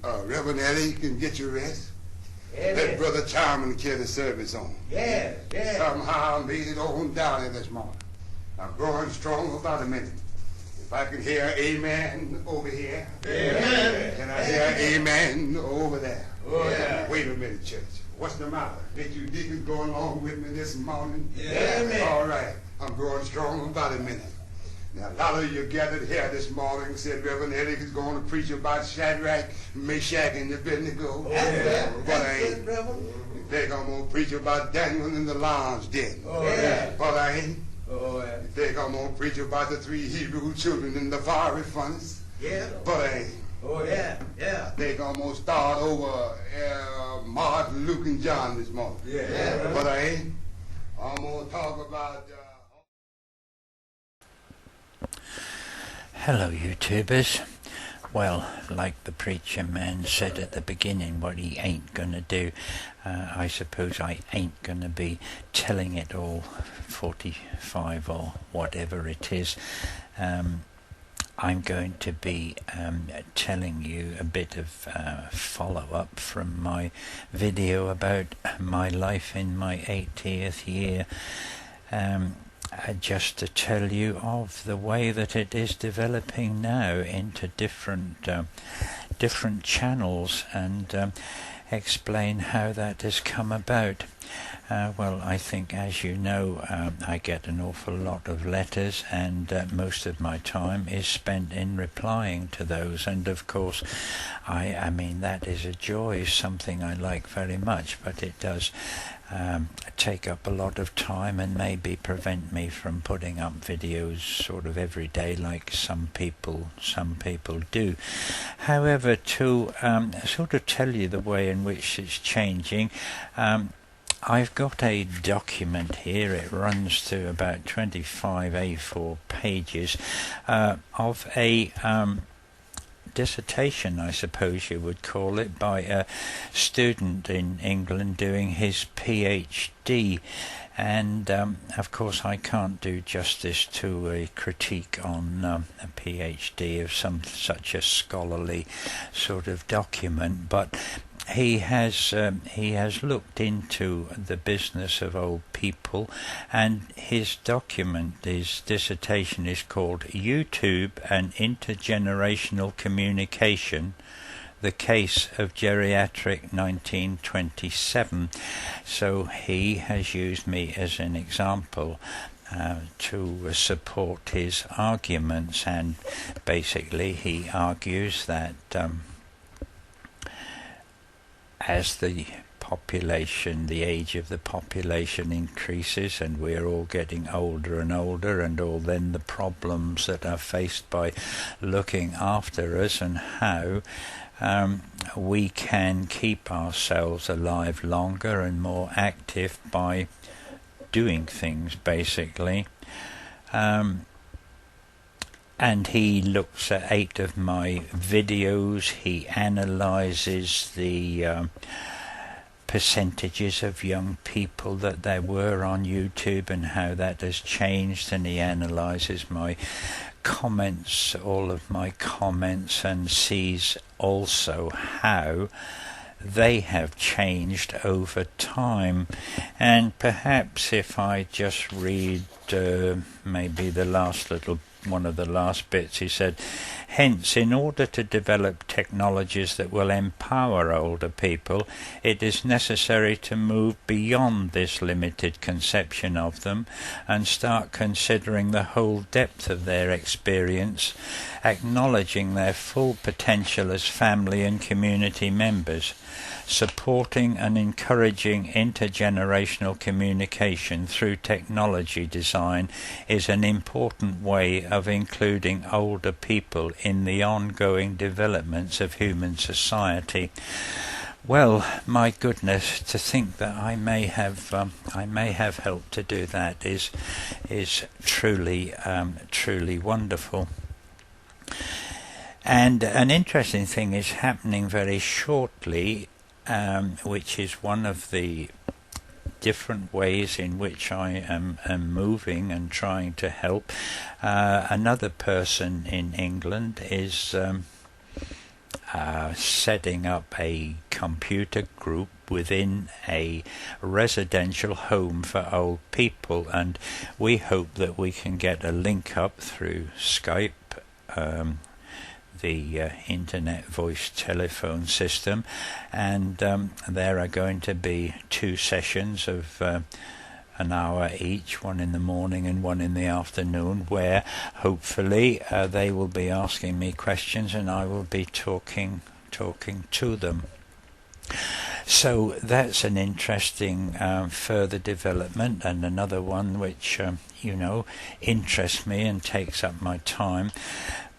Reverend Eddie can get your rest. Amen. Let Brother Charman carry the service on. Yes, yes. Somehow I made it on down here this morning. I'm growing strong about a minute. If I can hear amen over here, Amen. and I hear amen over there. Oh, yeah. Wait a minute, church. What's the matter? Did you deacons go along with me this morning? Yeah. Amen. All right. I'm growing strong about a minute. Now, a lot of you gathered here this morning said Reverend Eddie is going to preach about Shadrach, Meshach, and Abednego. Oh, yeah. But I That's ain't. it, Reverend. You think I'm going to preach about Daniel in the lion's den. Oh, yeah. But I ain't. Oh, yeah. You think I'm going to preach about the 3 Hebrew children in the fiery furnace. Yeah. But I ain't. Oh, yeah. Yeah. I think I'm going to start over Mark, Luke, and John this morning. Yeah. But I ain't. I'm going to talk about... Hello YouTubers. Well, like the preacher man said at the beginning, what he ain't gonna do, I suppose I ain't gonna be telling it all 45 or whatever it is. I'm going to be telling you a bit of follow-up from my video about my life in my 80th year. Just to tell you of the way that it is developing now into different channels and explain how that has come about. Well, I think, as you know, I get an awful lot of letters, and most of my time is spent in replying to those. And of course, I mean, that is a joy, something I like very much, but it does take up a lot of time and maybe prevent me from putting up videos sort of every day like some people do. However, to sort of tell you the way in which it's changing, I've got a document here. It runs to about 25 A4 pages of a dissertation, I suppose you would call it, by a student in England doing his PhD. And of course I can't do justice to a critique on a PhD of such a scholarly sort of document, but he has looked into the business of old people, and his dissertation is called YouTube and Intergenerational Communication, the Case of Geriatric 1927. So he has used me as an example to support his arguments, and basically he argues that as the age of the population increases and we're all getting older and older, and all then the problems that are faced by looking after us, and how we can keep ourselves alive longer and more active by doing things, basically. And he looks at 8 of my videos. He analyzes the percentages of young people that there were on YouTube and how that has changed, and he analyzes my comments, all of my comments, and sees also how they have changed over time. And perhaps if I just read maybe the last little one of the last bits, he said, hence, in order to develop technologies that will empower older people, it is necessary to move beyond this limited conception of them and start considering the whole depth of their experience, acknowledging their full potential as family and community members. Supporting and encouraging intergenerational communication through technology design is an important way of including older people in the ongoing developments of human society. Well, my goodness, to think that I may have helped to do that is truly wonderful. And an interesting thing is happening very shortly, which is one of the different ways in which I am moving and trying to help. Another person in England is setting up a computer group within a residential home for old people, and we hope that we can get a link up through Skype, the internet voice telephone system, and there are going to be 2 sessions of an hour each, one in the morning and one in the afternoon, where hopefully they will be asking me questions and I will be talking to them. So that's an interesting further development, and another one which interests me and takes up my time.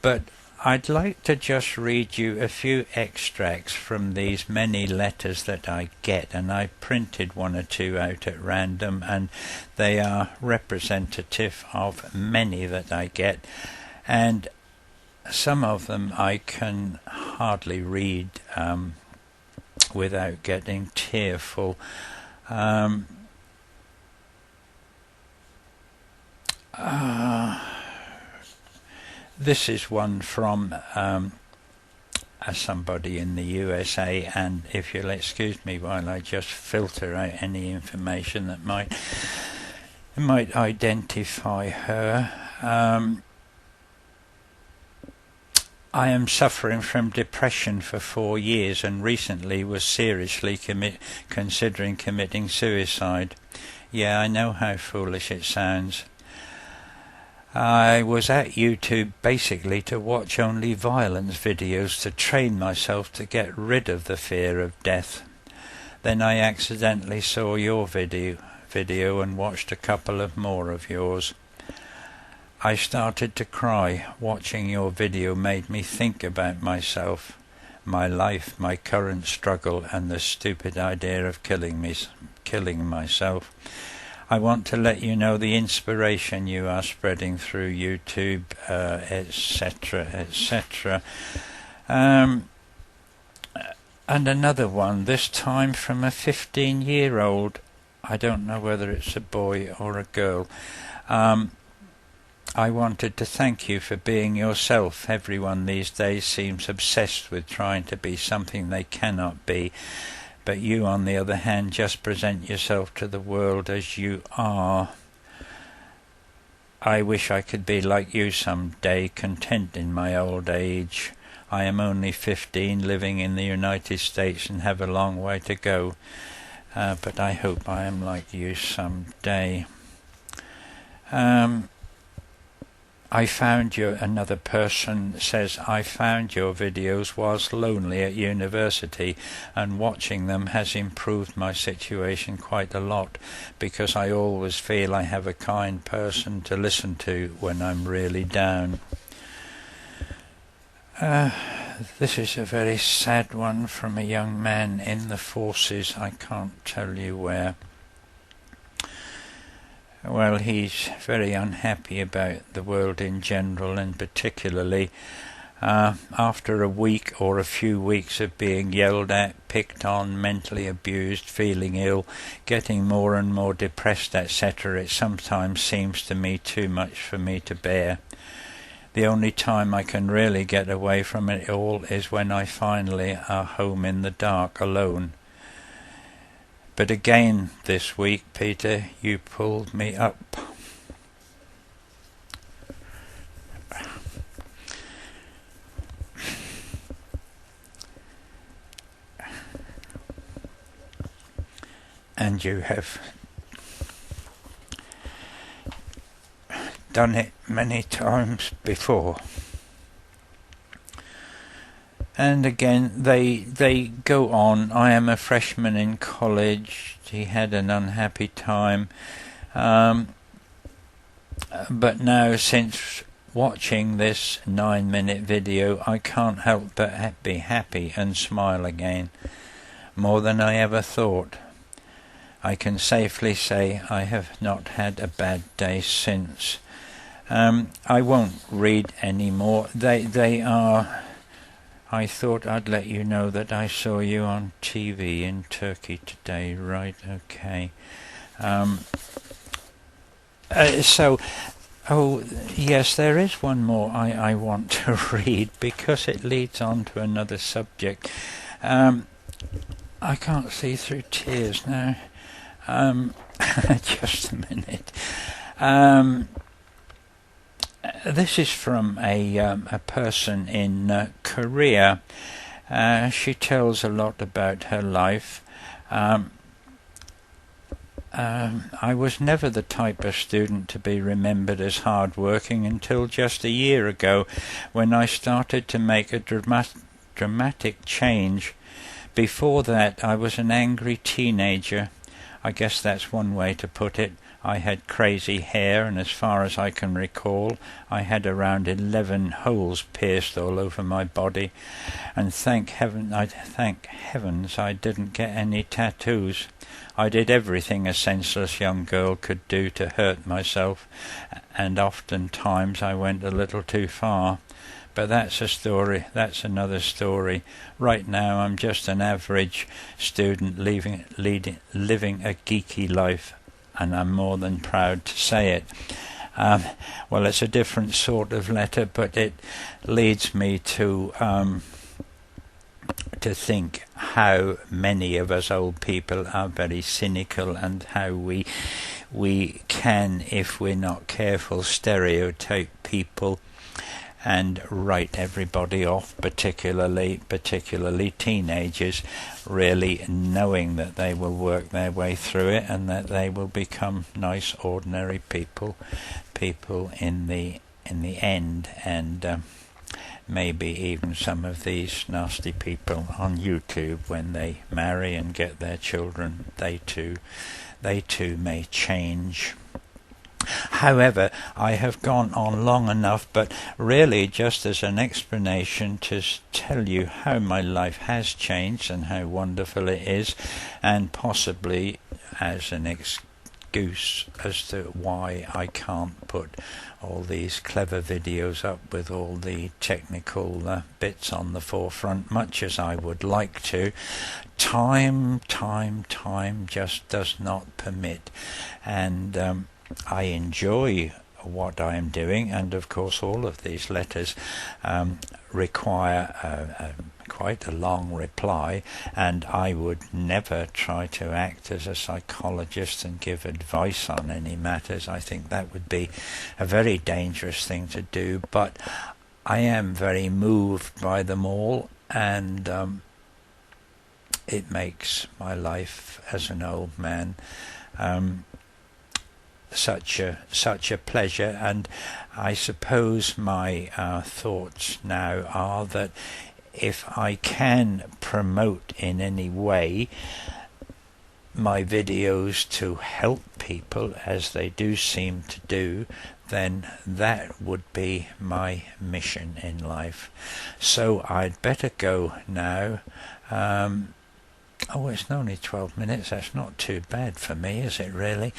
But I'd like to just read you a few extracts from these many letters that I get, and I printed 1 or 2 out at random, and they are representative of many that I get, and some of them I can hardly read without getting tearful. This is one from somebody in the USA, and if you'll excuse me while I just filter out any information that might identify her. I am suffering from depression for 4 years and recently was seriously considering committing suicide. Yeah, I know how foolish it sounds. I was at YouTube basically to watch only violence videos to train myself to get rid of the fear of death. Then I accidentally saw your video and watched a couple of more of yours. I started to cry. Watching your video made me think about myself, my life, my current struggle, and the stupid idea of killing myself. I want to let you know the inspiration you are spreading through YouTube, etc., etc. And another one, this time from a 15-year-old. I don't know whether it's a boy or a girl. I wanted to thank you for being yourself. Everyone these days seems obsessed with trying to be something they cannot be. But you, on the other hand, just present yourself to the world as you are. I wish I could be like you someday, content in my old age. I am only 15, living in the United States, and have a long way to go. But I hope I am like you someday. Another person says, I found your videos whilst lonely at university, and watching them has improved my situation quite a lot, because I always feel I have a kind person to listen to when I'm really down. This is a very sad one from a young man in the forces. I can't tell you where. Well, he's very unhappy about the world in general, and particularly after a week or a few weeks of being yelled at, picked on, mentally abused, feeling ill, getting more and more depressed, etc. It sometimes seems to me too much for me to bear. The only time I can really get away from it all is when I finally are home in the dark alone. But again this week, Peter, you pulled me up. And you have done it many times before. And again, they go on. I am a freshman in college. He had an unhappy time. But now, since watching this 9-minute video, I can't help but be happy and smile again. More than I ever thought. I can safely say I have not had a bad day since. I won't read any more. They are... I thought I'd let you know that I saw you on TV in Turkey today. Right, okay. So Oh, yes, there is one more I want to read because it leads on to another subject. I can't see through tears now. Just a minute. This is from a person in Korea. She tells a lot about her life. I was never the type of student to be remembered as hard-working until just a year ago, when I started to make a dramatic change. Before that, I was an angry teenager. I guess that's one way to put it. I had crazy hair, and as far as I can recall, I had around 11 holes pierced all over my body. And thank heavens I didn't get any tattoos. I did everything a senseless young girl could do to hurt myself, and oftentimes I went a little too far. But that's a story, that's another story. Right now I'm just an average student living a geeky life, and I'm more than proud to say it. Well, it's a different sort of letter, but it leads me to think how many of us old people are very cynical, and how we can, if we're not careful, stereotype people and write everybody off, particularly teenagers, really knowing that they will work their way through it and that they will become nice, ordinary people in the end. And maybe even some of these nasty people on YouTube, when they marry and get their children, they too may change. However, I have gone on long enough, but really just as an explanation to tell you how my life has changed and how wonderful it is, and possibly as an excuse as to why I can't put all these clever videos up with all the technical bits on the forefront, much as I would like to. Time just does not permit, and I enjoy what I am doing, and of course all of these letters require quite a long reply, and I would never try to act as a psychologist and give advice on any matters. I think that would be a very dangerous thing to do, but I am very moved by them all, and it makes my life as an old man such a pleasure. And I suppose my thoughts now are that if I can promote in any way my videos to help people, as they do seem to do, then that would be my mission in life. So I'd better go now. Oh, it's only 12 minutes. That's not too bad for me, is it really?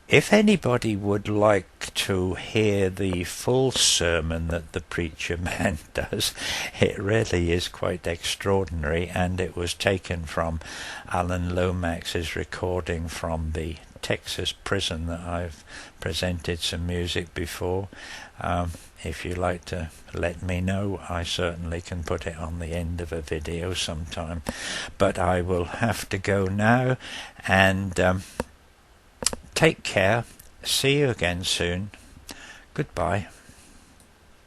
If anybody would like to hear the full sermon that the preacher man does, it really is quite extraordinary, and it was taken from Alan Lomax's recording from the Texas prison that I've presented some music before. If you like to let me know, I certainly can put it on the end of a video sometime. But I will have to go now, and take care. See you again soon. Goodbye.